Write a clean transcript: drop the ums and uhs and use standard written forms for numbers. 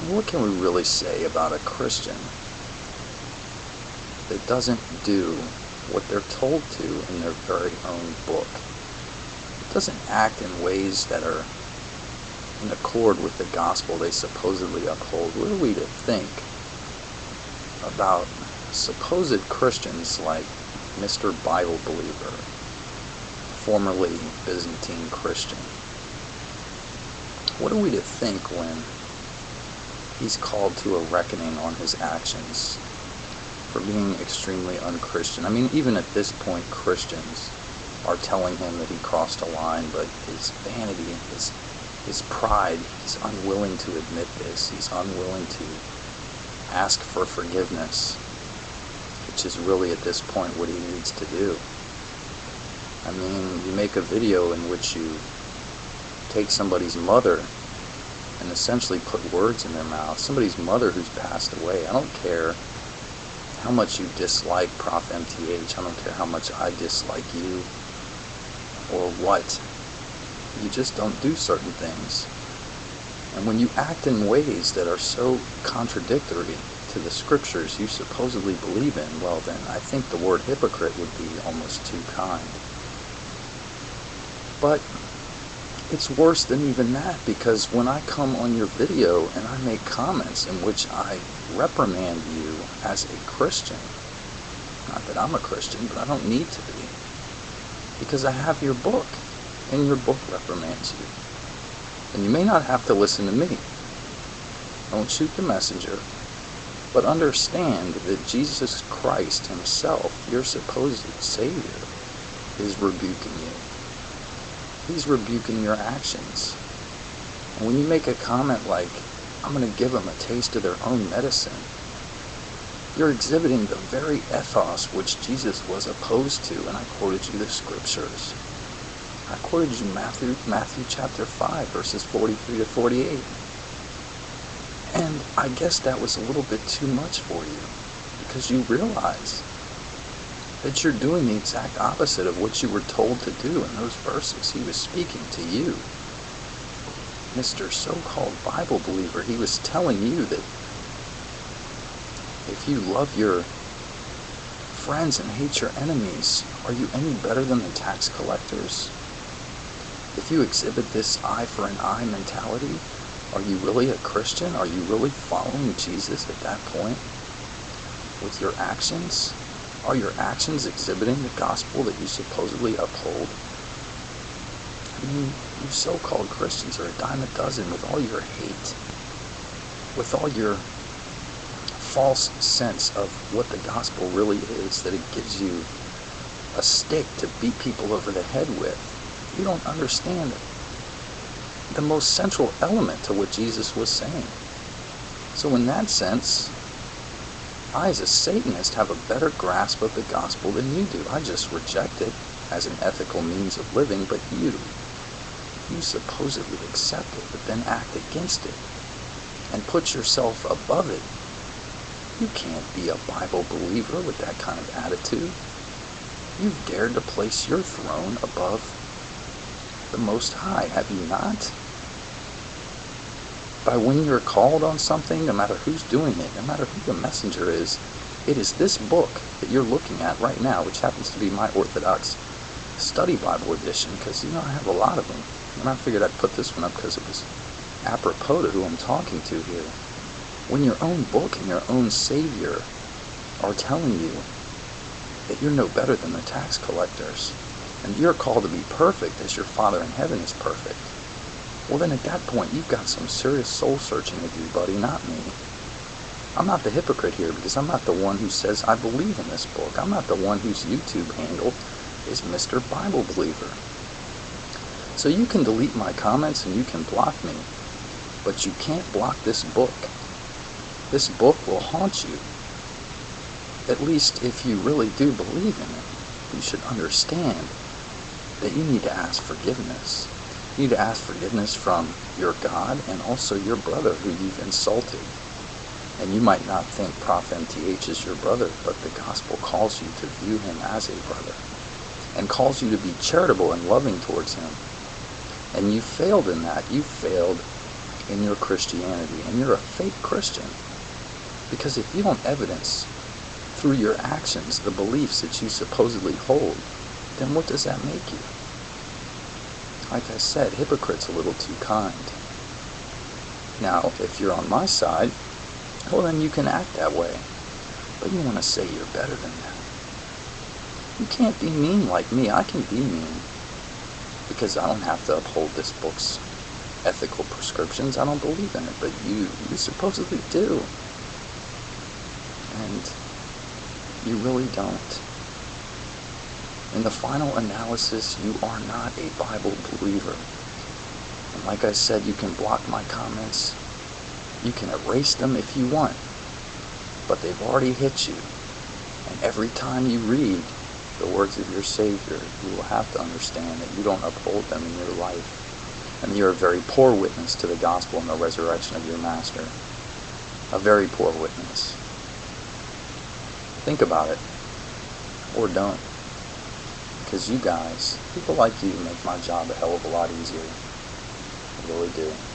what can we really say about a Christian that doesn't do what they're told to in their very own book? It doesn't act in ways that are in accord with the gospel they supposedly uphold. What are we to think about supposed Christians like MrBibleBeliever, formerly Byzantine Christian? What are we to think when he's called to a reckoning on his actions for being extremely unchristian? I mean, even at this point, Christians are telling him that he crossed a line, but his vanity, his pride, he's unwilling to admit this. He's unwilling to ask for forgiveness, which is really at this point what he needs to do. I mean, you make a video in which you take somebody's mother and essentially put words in their mouth. Somebody's mother who's passed away. I don't care how much you dislike Prof MTH. I don't care how much I dislike you or what. You just don't do certain things. And when you act in ways that are so contradictory to the scriptures you supposedly believe in, well then I think the word hypocrite would be almost too kind. But it's worse than even that, because when I come on your video and I make comments in which I reprimand you as a Christian, not that I'm a Christian, but I don't need to be, because I have your book, and your book reprimands you. And you may not have to listen to me. Don't shoot the messenger, but understand that Jesus Christ himself, your supposed Savior, is rebuking you. He's rebuking your actions. And when you make a comment like, I'm going to give them a taste of their own medicine, you're exhibiting the very ethos which Jesus was opposed to, and I quoted you the scriptures. I quoted you Matthew chapter 5, verses 43 to 48. And I guess that was a little bit too much for you, because you realize that you're doing the exact opposite of what you were told to do in those verses. He was speaking to you, Mr. so-called Bible believer. He was telling you that if you love your friends and hate your enemies, are you any better than the tax collectors? If you exhibit this eye for an eye mentality, are you really a Christian? Are you really following Jesus at that point with your actions? Are your actions exhibiting the gospel that you supposedly uphold? I mean, you so-called Christians are a dime a dozen with all your hate, with all your false sense of what the gospel really is, that it gives you a stick to beat people over the head with. You don't understand the most central element to what Jesus was saying. So in that sense, I as a Satanist have a better grasp of the gospel than you do. I just reject it as an ethical means of living, but you supposedly accept it, but then act against it and put yourself above it. You can't be a Bible believer with that kind of attitude. You've dared to place your throne above the Most High, have you not? By when you're called on something, no matter who's doing it, no matter who the messenger is, it is this book that you're looking at right now, which happens to be my Orthodox Study Bible edition, because, you know, I have a lot of them. And I figured I'd put this one up because it was apropos to who I'm talking to here. When your own book and your own Savior are telling you that you're no better than the tax collectors, and you're called to be perfect as your Father in heaven is perfect, well then at that point you've got some serious soul searching to do, buddy, not me. I'm not the hypocrite here, because I'm not the one who says I believe in this book. I'm not the one whose YouTube handle is MrBibleBeliever. So you can delete my comments and you can block me, but you can't block this book. This book will haunt you. At least if you really do believe in it, you should understand that you need to ask forgiveness. You need to ask forgiveness from your God and also your brother who you've insulted. And you might not think Prof MTH is your brother, but the gospel calls you to view him as a brother and calls you to be charitable and loving towards him. And you failed in that. You failed in your Christianity, and you're a fake Christian. Because if you don't evidence through your actions the beliefs that you supposedly hold, then what does that make you? Like I said, hypocrite's a little too kind. Now, if you're on my side, well, then you can act that way. But you want to say you're better than that. You can't be mean like me. I can be mean because I don't have to uphold this book's ethical prescriptions. I don't believe in it, but you supposedly do. And you really don't. In the final analysis, you are not a Bible believer. And like I said, you can block my comments. You can erase them if you want. But they've already hit you. And every time you read the words of your Savior, you will have to understand that you don't uphold them in your life. And you're a very poor witness to the gospel and the resurrection of your Master. A very poor witness. Think about it. Or don't. Because you guys, people like you, make my job a hell of a lot easier. I really do.